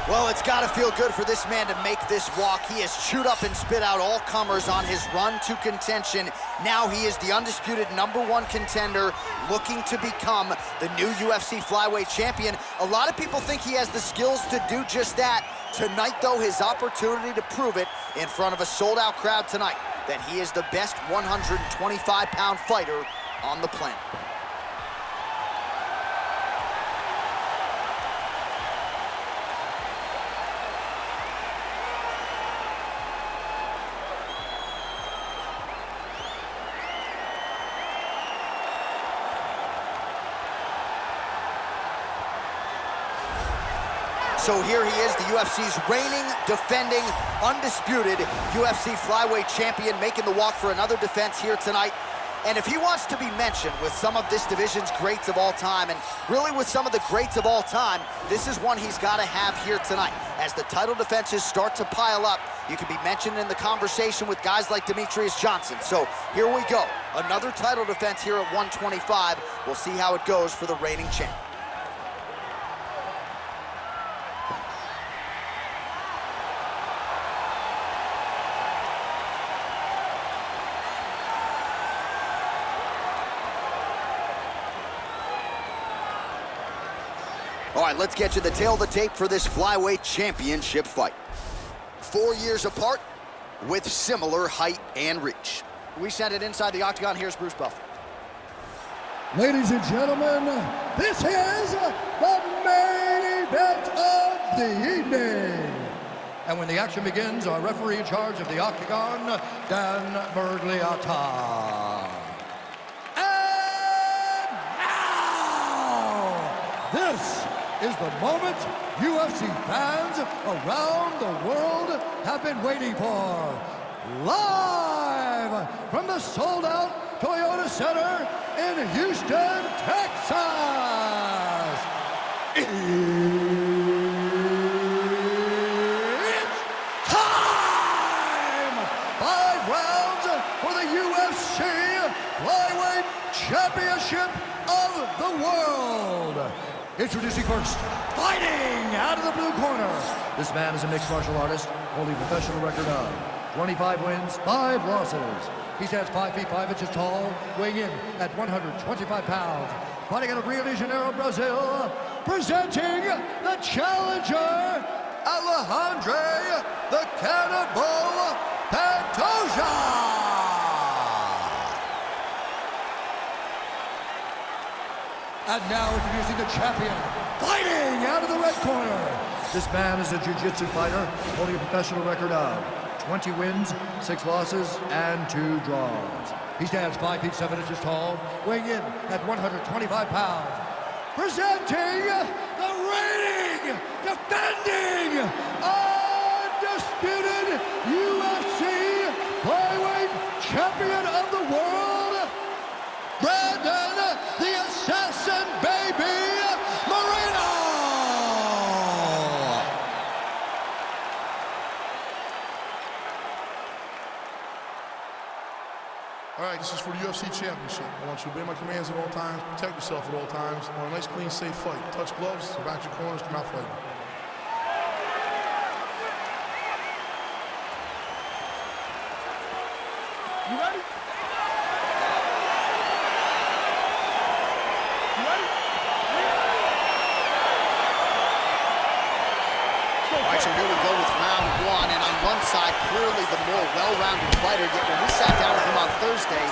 Well, it's got to feel good for this man to make this walk. He has chewed up and spit out all comers on his run to contention. Now he is the undisputed #1 contender, looking to become the new UFC flyweight champion. A lot of people think he has the skills to do just that. Tonight, though, his opportunity to prove it in front of a sold-out crowd tonight, that he is the best 125-pound fighter on the planet. So here he is, the UFC's reigning, defending, undisputed UFC flyweight champion, making the walk for another defense here tonight. And if he wants to be mentioned with some of this division's greats of all time, and really with some of the greats of all time, this is one he's got to have here tonight. As the title defenses start to pile up, you can be mentioned in the conversation with guys like Demetrius Johnson. So here we go, another title defense here at 125. We'll see how it goes for the reigning champ. All right, let's get you the tail of the tape for this flyweight championship fight. 4 years apart with similar height and reach. We send it inside the octagon. Here's Bruce Buffer. Ladies and gentlemen, this is the main event of the evening. And when the action begins, our referee in charge of the octagon, Dan Bergliata. And now, this is the moment UFC fans around the world have been waiting for. Live from the sold-out Toyota Center in Houston, Texas. It's time! 5 rounds for the UFC Flyweight Championship of the World. Introducing first, fighting out of the blue corner. This man is a mixed martial artist, holding a professional record of 25 wins, 5 losses. He stands 5 feet 5 inches tall, weighing in at 125 pounds. Fighting out of Rio de Janeiro, Brazil, presenting the challenger, Alexandre "the Cannibal" Pantoja. And now introducing the champion, fighting out of the red corner. This man is a jiu-jitsu fighter, holding a professional record of 20 wins, 6 losses, and 2 draws. He stands 5 feet 7 inches tall, weighing in at 125 pounds. Presenting the reigning, defending, undisputed UFC flyweight champion of the world, Brandon the Assassin Baby Moreno! All right, this is for the UFC Championship. I want you to obey my commands at all times, protect yourself at all times. I want a nice, clean, safe fight. Touch gloves, back your corners, come out fighting. You ready? All right, so here we go with round 1, and on one side, clearly the more well-rounded fighter, yet when we sat down with him on Thursday,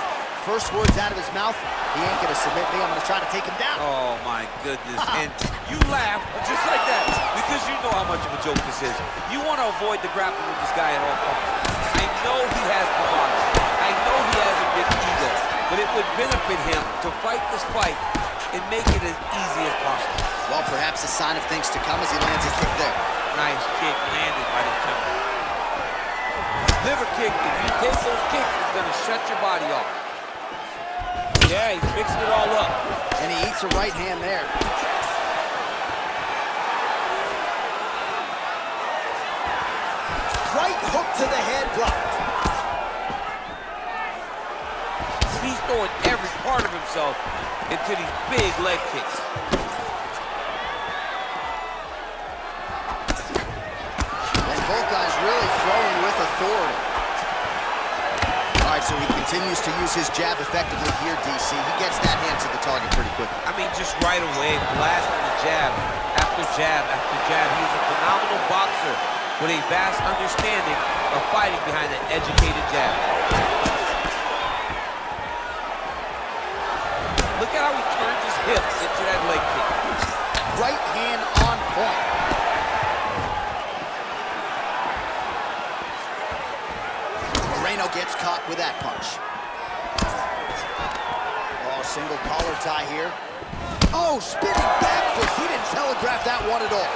first words out of his mouth, he ain't gonna submit me, I'm gonna try to take him down. Oh my goodness, and you laugh just like that, because you know how much of a joke this is. You want to avoid the grappling with this guy at all costs. I know he has bravado, I know he has a big ego, but it would benefit him to fight this fight and make it as easy as possible. Well, perhaps a sign of things to come as he lands a kick there. Nice kick landed by the counter. Liver kick, if you take those kicks, it's going to shut your body off. Yeah, he's mixing it all up. And he eats a right hand there. Right hook to the head, blocked. He's throwing every part of himself into these big leg kicks. authority. All right, so he continues to use his jab effectively here, DC. He gets that hand to the target pretty quickly. I mean, just right away, blasting the jab after jab after jab. He's a phenomenal boxer with a vast understanding of fighting behind an educated jab. Look at how he turns his hips into that leg kick. Right hand on point. Moreno gets caught with that punch. Oh, single collar tie here. Oh, spinning back fist. He didn't telegraph that one at all.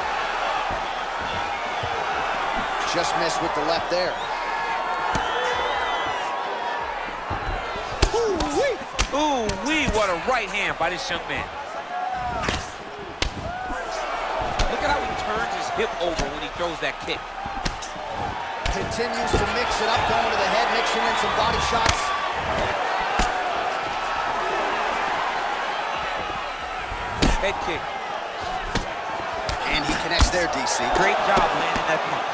Just missed with the left there. Ooh-wee! Ooh-wee, what a right hand by this young man. Look at how he turns his hip over when he throws that kick. Continues to mix it up, going to the head, mixing in some body shots. Head kick. And he connects there, DC. Great job landing that punch.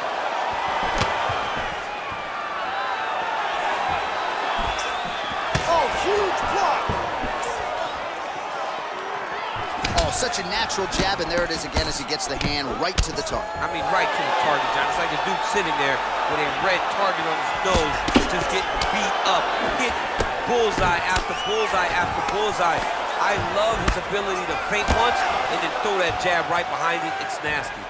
Oh, huge block. Oh, such a natural jab, and there it is again as he gets the hand right to the target. I mean, right to the target, John. It's like a dude sitting there with a red target on his nose, just getting beat up, hit bullseye after bullseye after bullseye. I love his ability to feint once and then throw that jab right behind it. It's nasty.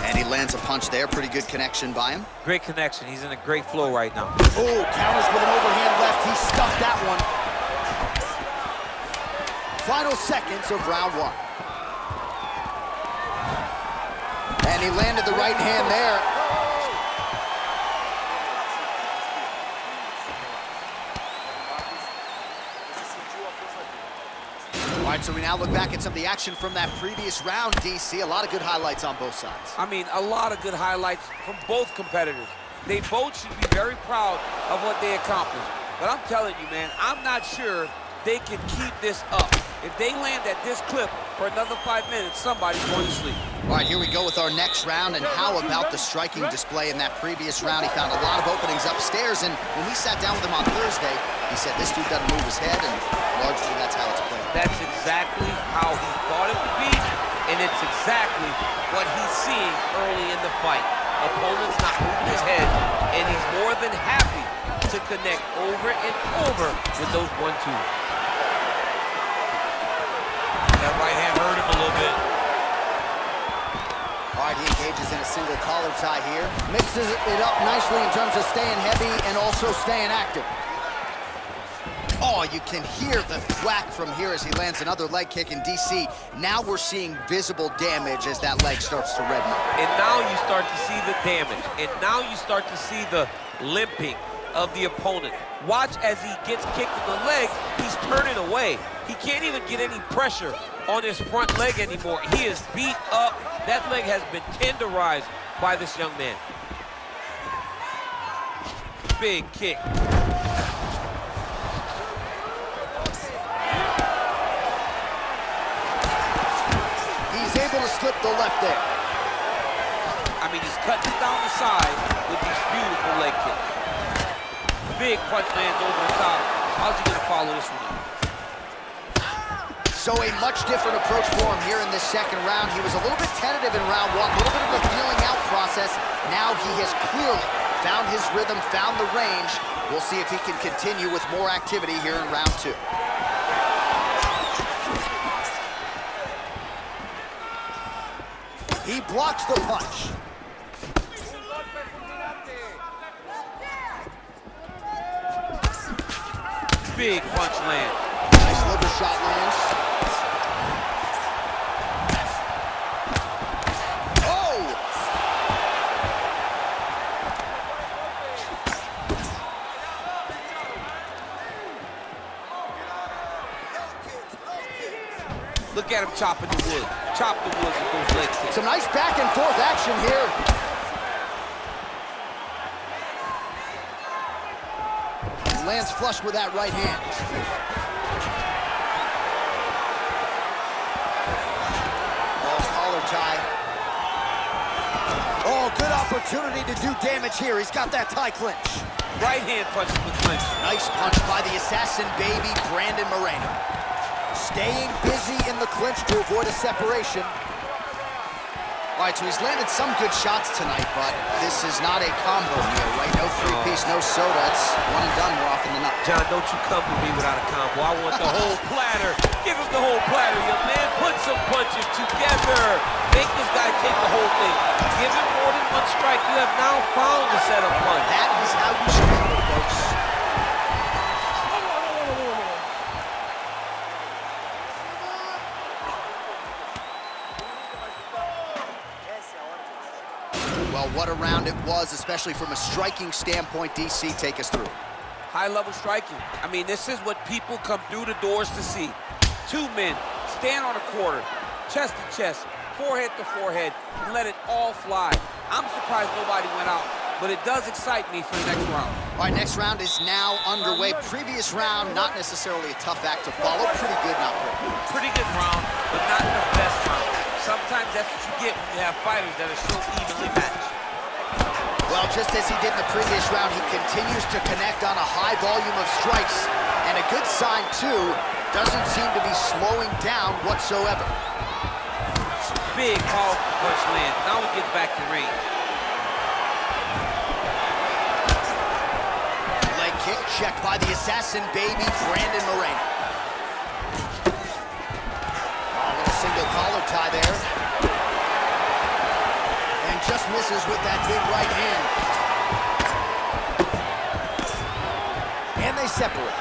And he lands a punch there. Pretty good connection by him. Great connection. He's in a great flow right now. Oh, counters with an overhand left. He stuffed that one. Final seconds of round one. And he landed the right hand there. All right, so we now look back at some of the action from that previous round, DC. A lot of good highlights on both sides. I mean, a lot of good highlights from both competitors. They both should be very proud of what they accomplished. But I'm telling you, man, I'm not sure they can keep this up. If they land at this clip for another 5 minutes, somebody's going to sleep. All right, here we go with our next round. And how about the striking display in that previous round? He found a lot of openings upstairs. And when we sat down with him on Thursday, he said this dude doesn't move his head, and largely that's how it's played. That's exactly how he thought it would be, and it's exactly what he's seeing early in the fight. Opponent's not moving his head, and he's more than happy to connect over and over with those 1-2s. That right hand hurt him a little bit. All right, he engages in a single collar tie here. Mixes it up nicely in terms of staying heavy and also staying active. Oh, you can hear the thwack from here as he lands another leg kick in DC. Now we're seeing visible damage as that leg starts to redden up. And now you start to see the damage. And now you start to see the limping of the opponent. Watch as he gets kicked in the leg, he's turning away. He can't even get any pressure on his front leg anymore. He is beat up. That leg has been tenderized by this young man. Big kick. Able to slip the left there. I mean, he's cutting down the side with these beautiful leg kicks. Big punch lands over the top. How's he gonna follow this one up? So a much different approach for him here in this second round. He was a little bit tentative in round one, a little bit of a feeling out process. Now he has clearly found his rhythm, found the range. We'll see if he can continue with more activity here in round two. He blocks the punch. Big punch land. Nice liver shot lands. Oh! Look at him chopping the wood. Chop the wood with those leg kicks. Some nice back and forth action here. Lands flush with that right hand. Oh, collar tie. Oh, good opportunity to do damage here. He's got that tie clinch. Right hand punch in the clinch. Nice punch by the assassin baby, Brandon Moreno. Staying busy in the clinch to avoid a separation. All right, so he's landed some good shots tonight, but this is not a combo meal, right? No three-piece, no soda. It's one and done more often than not. John, don't you come to me without a combo. I want the whole platter. Give him the whole platter, young man. Put some punches together. Make this guy take the whole thing. Give him more than one strike. You have now found the setup punch. That is how you should handle it, folks. Well, what a round it was, especially from a striking standpoint. DC, take us through. High-level striking. I mean, this is what people come through the doors to see. Two men stand on a quarter, chest to chest, forehead to forehead, and let it all fly. I'm surprised nobody went out, but it does excite me for the next round. All right, next round is now underway. Previous round, not necessarily a tough act to follow. Pretty good, not great. Pretty good round, but not the best round. Sometimes that's what you get when you have fighters that are so evenly matched. Well, just as he did in the previous round, he continues to connect on a high volume of strikes. And a good sign, too, doesn't seem to be slowing down whatsoever. Big, powerful punch land. Now he gets back to range. Leg kick checked by the assassin baby, Brandon Moreno. A little single collar tie there. And just misses with that big right hand. And they separate.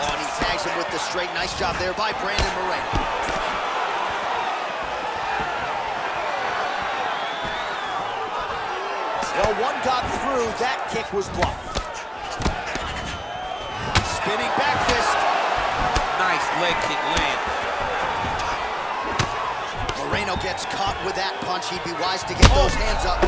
Oh, and he tags him with the straight. Nice job there by Brandon Moreno. Well, one got through. That kick was blocked. Spinning back fist. Nice leg kick land. Moreno gets caught with that punch. He'd be wise to get those hands up.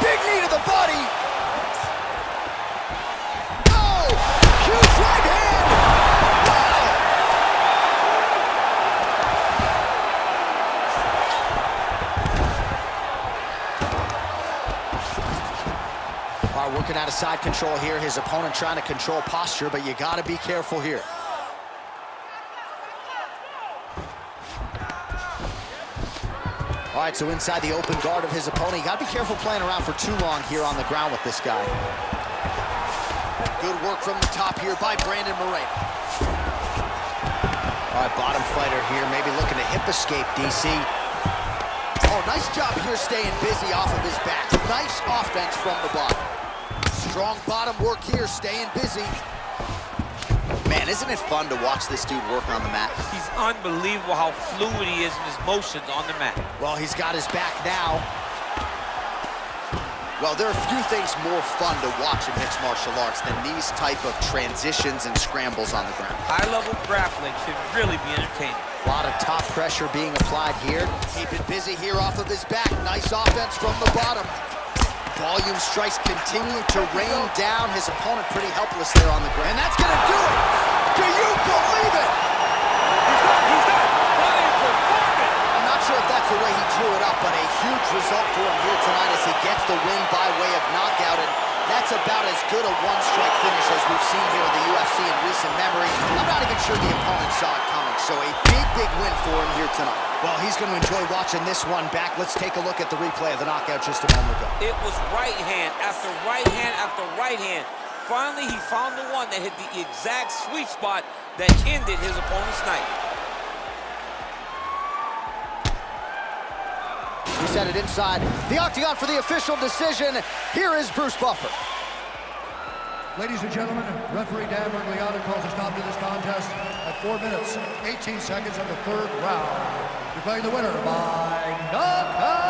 Big knee to the body. Oh, huge right hand. Wow. Working out of side control here. His opponent trying to control posture, but you got to be careful here. All right, so inside the open guard of his opponent. You got to be careful playing around for too long here on the ground with this guy. Good work from the top here by Brandon Moreno. All right, bottom fighter here, maybe looking to hip escape, DC. Oh, nice job here staying busy off of his back. Nice offense from the bottom. Strong bottom work here, staying busy. Man, isn't it fun to watch this dude work on the mat? He's unbelievable how fluid he is in his motions on the mat. Well, he's got his back now. Well, there are a few things more fun to watch in mixed martial arts than these type of transitions and scrambles on the ground. High-level grappling can really be entertaining. A lot of top pressure being applied here. Keeping busy here off of his back. Nice offense from the bottom. Volume strikes continue to rain down. His opponent pretty helpless there on the ground. And that's going to do it. Do you believe it? He's got flying performance. I'm not sure if that's the way he drew it up, but a huge result for him here tonight as he gets the win by way of knockout. And that's about as good a one-strike finish as we've seen here in the UFC in recent memory. I'm not even sure the opponent saw it coming. So a big, big win for him here tonight. Well, he's going to enjoy watching this one back. Let's take a look at the replay of the knockout just a moment ago. It was right hand after right hand after right hand. Finally, he found the one that hit the exact sweet spot that ended his opponent's night. We set it inside the octagon for the official decision. Here is Bruce Buffer. Ladies and gentlemen, referee Dan Mergliata calls a stop to this contest at 4 minutes, 18 seconds of the third round. Declaring the winner by knockout.